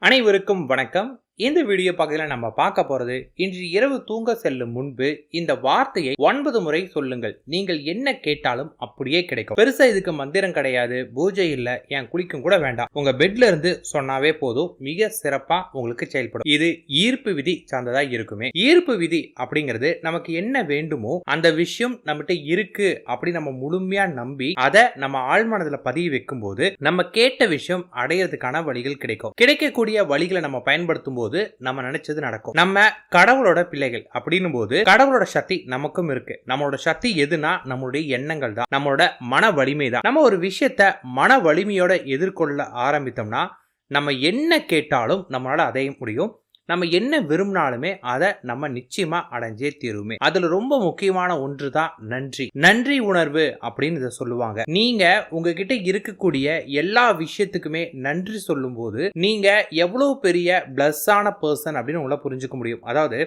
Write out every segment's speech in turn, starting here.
அனைவருக்கும் வணக்கம். இந்த வீடியோ பகுதியில் நம்ம பார்க்க போறது, இன்று இரவு தூங்க செல்லும் முன்பு இந்த வார்த்தையை 9 முறை சொல்லுங்கள். நீங்கள் என்ன கேட்டாலும் அப்படியே கிடைக்கும். பெருசா இதுக்கு மந்திரம் கிடையாது, பூஜை இல்ல, ஏன் குளிக்கும் கூட வேண்டாம். உங்க பெட்ல இருந்து சொன்னாவே போதும், மிக சிறப்பா உங்களுக்கு செயல்படும். இது ஈர்ப்பு விதி சார்ந்ததா இருக்குமே. ஈர்ப்பு விதி அப்படிங்கிறது நமக்கு என்ன வேண்டுமோ அந்த விஷயம் நம்மகிட்ட இருக்கு அப்படி நம்ம முழுமையா நம்பி அதை நம்ம ஆழ்மனதுல பதிய வைக்கும் போது நம்ம கேட்ட விஷயம் அடையிறதுக்கான வழிகள் கிடைக்கும். கிடைக்கக்கூடிய வழிகளை நம்ம பயன்படுத்தும் போது நம்ம நினைச்சது நடக்கும். நம்ம கடவுளோட பிள்ளைகள் அப்படின்னும் போது கடவுளோட சக்தி நமக்கும் இருக்கு. நம்மளோட சக்தி எதுனா நம்மளுடைய எண்ணங்கள் தான், நம்மளோட மன வலிமை தான். நம்ம ஒரு விஷயத்த மன வலிமையோட எதிர்கொள்ள ஆரம்பித்தோம்னா நம்ம என்ன கேட்டாலும் நம்மளால அடைய முடியும். நம்ம என்ன விரும்பினாலுமே அதை நம்ம நிச்சயமா அடைஞ்சே தீருமே. அதுல ரொம்ப முக்கியமான ஒன்று தான் நன்றி. நன்றி உணர்வு அப்படின்னு இதை சொல்லுவாங்க. நீங்க உங்ககிட்ட இருக்கக்கூடிய எல்லா விஷயத்துக்குமே நன்றி சொல்லும் போது நீங்க எவ்வளவு பெரிய பிளஸ் ஆன பர்சன் அப்படின்னு உங்களை புரிஞ்சுக்க முடியும். அதாவது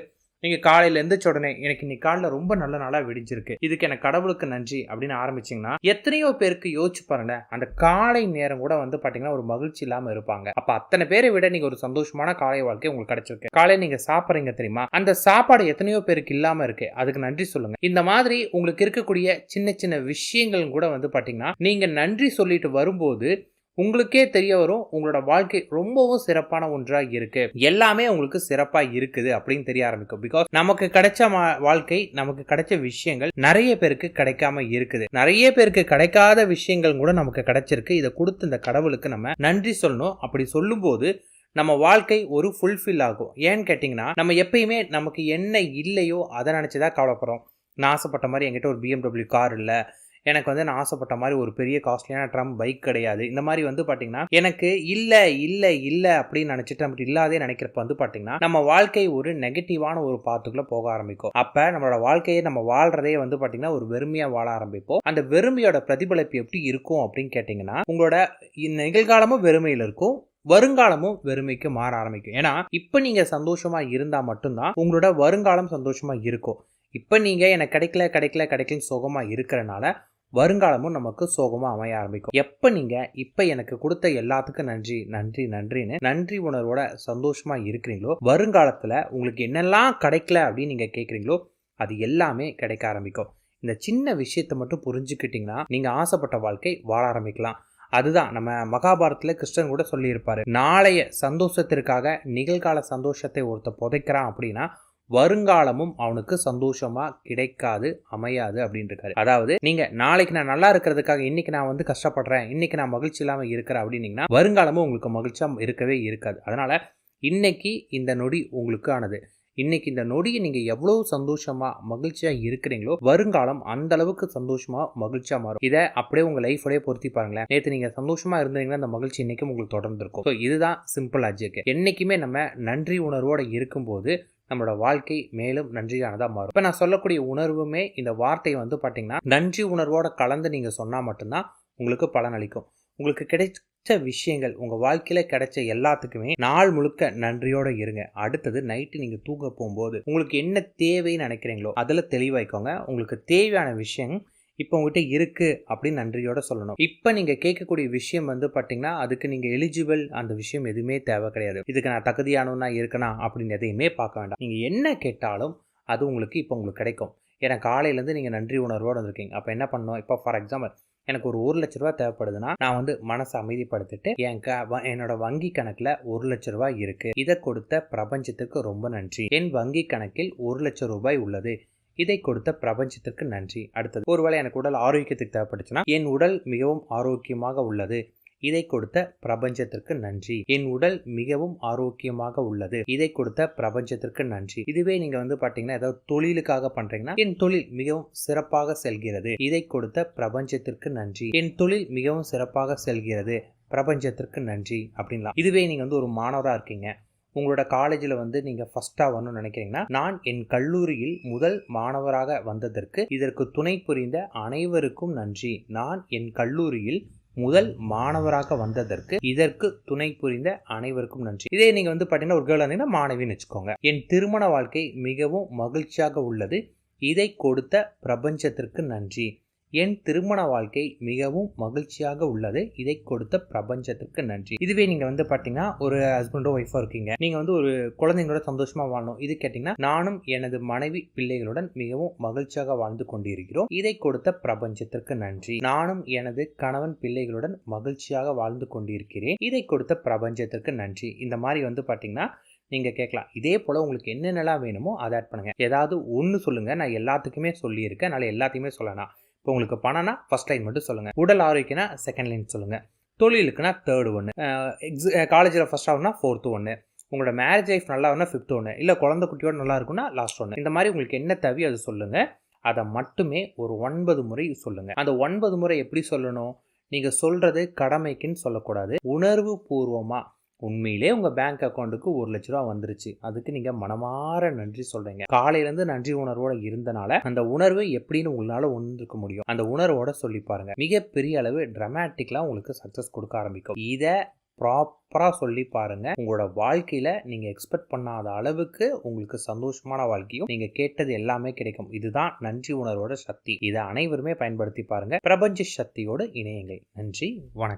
நீங்க காலையில எந்திரிச்ச உடனே எனக்கு இன்னைக்கு காலையில ரொம்ப நல்ல நாளா விடிஞ்சிருக்கு, இதுக்கு எனக்கு கடவுளுக்கு நன்றி அப்படின்னு ஆரம்பிச்சீங்கன்னா எத்தனையோ பேருக்கு யோசிச்சு பாருங்க, அந்த காலை நேரம் கூட பாத்தீங்கன்னா ஒரு மகிழ்ச்சி இல்லாம இருப்பாங்க. அப்ப அத்தனை பேரை விட நீங்க ஒரு சந்தோஷமான காலை வாழ்க்கை உங்களுக்கு கிடைச்சிருக்கு. காலையில நீங்க சாப்பிடுறீங்க தெரியுமா, அந்த சாப்பாடு எத்தனையோ பேருக்கு இல்லாம இருக்கு, அதுக்கு நன்றி சொல்லுங்க. இந்த மாதிரி உங்களுக்கு இருக்கக்கூடிய சின்ன சின்ன விஷயங்கள் கூட பாத்தீங்கன்னா நீங்க நன்றி சொல்லிட்டு வரும்போது உங்களுக்கே தெரிய வரும், உங்களோட வாழ்க்கை ரொம்பவும் சிறப்பான ஒன்றா இருக்கு, எல்லாமே உங்களுக்கு சிறப்பா இருக்குது அப்படின்னு தெரிய ஆரம்பிக்கும். பிகாஸ் நமக்கு கிடைச்ச வாழ்க்கை, நமக்கு கிடைச்ச விஷயங்கள் நிறைய பேருக்கு கிடைக்காம இருக்குது. நிறைய பேருக்கு கிடைக்காத விஷயங்கள் கூட நமக்கு கிடைச்சிருக்கு. இதை கொடுத்து இந்த கடவுளுக்கு நம்ம நன்றி சொல்லணும். அப்படி சொல்லும் போது நம்ம வாழ்க்கை ஒரு ஃபுல்ஃபில் ஆகும். ஏன்னு கேட்டிங்கன்னா நம்ம எப்பயுமே நமக்கு என்ன இல்லையோ அதை நினச்சிதான் கவலைப்படுறோம். நான் ஆசைப்பட்ட மாதிரி என்கிட்ட ஒரு BMW கார் இல்லை, எனக்கு நான் ஆசைப்பட்ட மாதிரி ஒரு பெரிய காஸ்ட்லியான ட்ரம் பைக் கிடையாது, இந்த மாதிரி பார்த்தீங்கன்னா எனக்கு இல்லை இல்லை இல்லை அப்படின்னு நினச்சிட்டு நம்ம இல்லாதே நினைக்கிறப்ப பார்த்தீங்கன்னா நம்ம வாழ்க்கை ஒரு நெகட்டிவான ஒரு பாத்துக்குள்ள போக ஆரம்பிக்கும். அப்போ நம்மளோட வாழ்க்கையை நம்ம வாழ்றதே பார்த்தீங்கன்னா ஒரு வெறுமையாக வாழ ஆரம்பிப்போம். அந்த வெறுமையோட பிரதிபலிப்பு எப்படி இருக்கும் அப்படின்னு கேட்டிங்கன்னா உங்களோட நிகழ்காலமும் வெறுமையில் இருக்கும், வருங்காலமும் வெறுமைக்கு மாற ஆரம்பிக்கும். ஏன்னா இப்ப நீங்க சந்தோஷமா இருந்தா மட்டும்தான் உங்களோட வருங்காலம் சந்தோஷமா இருக்கும். இப்ப நீங்க எனக்கு கிடைக்கல கிடைக்கல கிடைக்கலன்னு சோகமா இருக்கிறனால வருங்காலமும் நமக்கு சோகமா அமைய ஆரம்பிக்கும். எப்ப நீங்க இப்ப எனக்கு கொடுத்த எல்லாத்துக்கும் நன்றி நன்றி நன்றின்னு நன்றி உணர்வோட சந்தோஷமா இருக்கிறீங்களோ, வருங்காலத்துல உங்களுக்கு என்னெல்லாம் கிடைக்கல அப்படின்னு நீங்க கேட்குறீங்களோ அது எல்லாமே கிடைக்க ஆரம்பிக்கும். இந்த சின்ன விஷயத்தை மட்டும் புரிஞ்சுக்கிட்டீங்கன்னா நீங்க ஆசைப்பட்ட வாழ்க்கை வாழ ஆரம்பிக்கலாம். அதுதான் நம்ம மகாபாரதத்துல கிருஷ்ணன் கூட சொல்லியிருப்பாரு, நாளைய சந்தோஷத்திற்காக நிகழ்கால சந்தோஷத்தை ஒருத்த புதைக்கிறான் அப்படின்னா வருங்காலமும் அவனுக்கு சந்தோஷமா கிடைக்காது, அமையாது அப்படின்னு இருக்காரு. அதாவது நீங்க நாளைக்கு நான் நல்லா இருக்கிறதுக்காக இன்னைக்கு நான் கஷ்டப்படுறேன், இன்னைக்கு நான் மகிழ்ச்சி இல்லாம இருக்கிறேன் அப்படின்னீங்கன்னா வருங்காலமும் உங்களுக்கு மகிழ்ச்சியா இருக்கவே இருக்காது. அதனால இன்னைக்கு இந்த நொடி உங்களுக்கு ஆனது. இன்னைக்கு இந்த நொடியை நீங்க எவ்வளவு சந்தோஷமா மகிழ்ச்சியா இருக்கிறீங்களோ வருங்காலம் அந்த அளவுக்கு சந்தோஷமா மகிழ்ச்சியா மாறும். இதை அப்படியே உங்க லைஃபோடய பொருத்தி பாருங்களேன். நேற்று நீங்க சந்தோஷமா இருந்தீங்கன்னா அந்த மகிழ்ச்சி இன்னைக்கும் உங்களுக்கு தொடர்ந்து இருக்கும். இதுதான் சிம்பிள் லாஜிக். என்னைக்குமே நம்ம நன்றி உணர்வோட இருக்கும்போது நம்மளோட வாழ்க்கை மேலும் நன்றியானதா மாறும். இப்ப நான் சொல்லக்கூடிய உணர்வுமே இந்த வார்த்தை பாத்தீங்கன்னா நன்றி உணர்வோட கலந்து நீங்க சொன்னா மட்டும்தான் உங்களுக்கு பலன் அளிக்கும். உங்களுக்கு கிடைச்ச விஷயங்கள், உங்க வாழ்க்கையில கிடைச்ச எல்லாத்துக்குமே நாள் முழுக்க நன்றியோட இருங்க. அடுத்தது நைட்டு நீங்க தூங்க போகும்போது உங்களுக்கு என்ன தேவைன்னு நினைக்கிறீங்களோ அதுல தெளிவாய்க்கோங்க. உங்களுக்கு தேவையான விஷயம் இப்போ உங்ககிட்ட இருக்கு அப்படின்னு நன்றியோட சொல்லணும். இப்போ நீங்க கேட்கக்கூடிய விஷயம் பார்த்தீங்கன்னா அதுக்கு நீங்க எலிஜிபிள், அந்த விஷயம் எதுவுமே தேவை கிடையாது. இதுக்கு நான் தகுதியானவனா இருக்கனா அப்படின்னு எதையுமே பார்க்க வேண்டாம். நீங்க என்ன கேட்டாலும் அது உங்களுக்கு இப்போ உங்களுக்கு கிடைக்கும். ஏன்னா காலையிலேருந்து நீங்க நன்றி உணர்வோடு வந்திருக்கீங்க. அப்போ என்ன பண்ணணும், இப்போ ஃபார் எக்ஸாம்பிள் எனக்கு ஒரு 1 லட்ச ரூபா தேவைப்படுதுன்னா நான் மனசை அமைதிப்படுத்திட்டு என்னோட வங்கி கணக்குல 1 லட்ச ரூபாய் இருக்கு, இதை கொடுத்த பிரபஞ்சத்துக்கு ரொம்ப நன்றி, என் வங்கி கணக்கில் 1 லட்சம் ரூபாய் உள்ளது, இதை கொடுத்த பிரபஞ்சத்திற்கு நன்றி. அடுத்தது, ஒருவேளை எனக்கு உடல் ஆரோக்கியத்துக்கு தேவைப்பட்டுச்சுன்னா என் உடல் மிகவும் ஆரோக்கியமாக உள்ளது, இதை கொடுத்த பிரபஞ்சத்திற்கு நன்றி, என் உடல் மிகவும் ஆரோக்கியமாக உள்ளது, இதை கொடுத்த பிரபஞ்சத்திற்கு நன்றி. இதுவே நீங்க பாத்தீங்கன்னா ஏதாவது தொழிலுக்காக பண்றீங்கன்னா என் தொழில் மிகவும் சிறப்பாக செல்கிறது, இதை கொடுத்த பிரபஞ்சத்திற்கு நன்றி, என் தொழில் மிகவும் சிறப்பாக செல்கிறது, பிரபஞ்சத்திற்கு நன்றி அப்படின்லாம். இதுவே நீங்க ஒரு மாணவரா இருக்கீங்க, உங்களோட காலேஜில் நீங்கள் ஃபஸ்ட்டாக வரணும்னு நினைக்கிறீங்கன்னா நான் என் கல்லூரியில் முதல் மாணவராக வந்ததற்கு இதற்கு துணை புரிந்த அனைவருக்கும் நன்றி, நான் என் கல்லூரியில் முதல் மாணவராக வந்ததற்கு இதற்கு துணை புரிந்த அனைவருக்கும் நன்றி. இதே நீங்க பாத்தீங்கன்னா ஒரு கேர்ள் இருந்தீங்கன்னா மாணவின்னு வச்சுக்கோங்க, என் திருமண வாழ்க்கை மிகவும் மகிழ்ச்சியாக உள்ளது, இதை கொடுத்த பிரபஞ்சத்திற்கு நன்றி, என் திருமண வாழ்க்கை மிகவும் மகிழ்ச்சியாக உள்ளது. இதை கொடுத்த பிரபஞ்சத்திற்கு நன்றி. இதுவே நீங்க பாத்தீங்கன்னா ஒரு ஹஸ்பண்டோ ஒய்ஃபோ இருக்கீங்க, நீங்க ஒரு குழந்தைங்களோட சந்தோஷமா வாழணும் இது கேட்டீங்கன்னா, நானும் எனது மனைவி பிள்ளைகளுடன் மிகவும் மகிழ்ச்சியாக வாழ்ந்து கொண்டிருக்கிறோம். இதை கொடுத்த பிரபஞ்சத்திற்கு நன்றி. நானும் எனது கணவன் பிள்ளைகளுடன் மகிழ்ச்சியாக வாழ்ந்து கொண்டிருக்கிறேன். இதை கொடுத்த பிரபஞ்சத்திற்கு நன்றி. இந்த மாதிரி பாத்தீங்கன்னா நீங்க கேட்கலாம். இதே போல உங்களுக்கு என்னென்னலாம் வேணுமோ அதை ஆட் பண்ணுங்க. ஏதாவது ஒன்று சொல்லுங்க. நான் எல்லாத்துக்குமே சொல்லியிருக்கேன், அதனால எல்லாத்தையுமே சொல்லலாம். இப்போ உங்களுக்கு பணம்னா ஃபர்ஸ்ட் லைன் மட்டும் சொல்லுங்க. உடல் ஆரோக்கியம்னா செகண்ட் லைன் சொல்லுங்க. தொழிலுக்குன்னா தேர்டு ஒன்று, காலேஜில் ஃபர்ஸ்ட் ஆகுனா ஃபோர்த்து ஒன்று, உங்களோட மேரேஜ் லைஃப் நல்லா இருந்தால் ஃபிஃப்த் ஒன்று, இல்லை குழந்தை குட்டியோட நல்லா இருக்குன்னா லாஸ்ட் ஒன்று. இந்த மாதிரி உங்களுக்கு என்ன தேவையோ அதை சொல்லுங்க. அதை மட்டுமே ஒரு 9 முறை சொல்லுங்க. அந்த 9 முறை எப்படி சொல்லணும்? நீங்க சொல்றது கடமைக்குன்னு சொல்லக்கூடாது. உணர்வு பூர்வமா உண்மையிலே உங்க பேங்க் அக்கௌண்ட்டுக்கு 1 லட்ச ரூபா வந்துருச்சு, அதுக்கு நீங்க மனமாற நன்றி சொல்றீங்க. காலையில இருந்து நன்றி உணர்வோட இருந்தனால அந்த உணர்வு எப்படின்னு உங்களால உணர்ந்துக்க முடியும். அந்த உணர்வோட சொல்லி பாருங்க. மிகப்பெரிய அளவு டிராமாட்டிக்கலா உங்களுக்கு சக்சஸ் கொடுக்க ஆரம்பிக்கும். இதை ப்ராப்பரா சொல்லி பாருங்க. உங்களோட வாழ்க்கையில நீங்க எக்ஸ்பெக்ட் பண்ணாத அளவுக்கு உங்களுக்கு சந்தோஷமான வாழ்க்கையும் நீங்க கேட்டது எல்லாமே கிடைக்கும். இதுதான் நன்றி உணர்வோட சக்தி. இதை அனைவருமே பயன்படுத்தி பாருங்க. பிரபஞ்ச சக்தியோடு இணையுங்கள். நன்றி, வணக்கம்.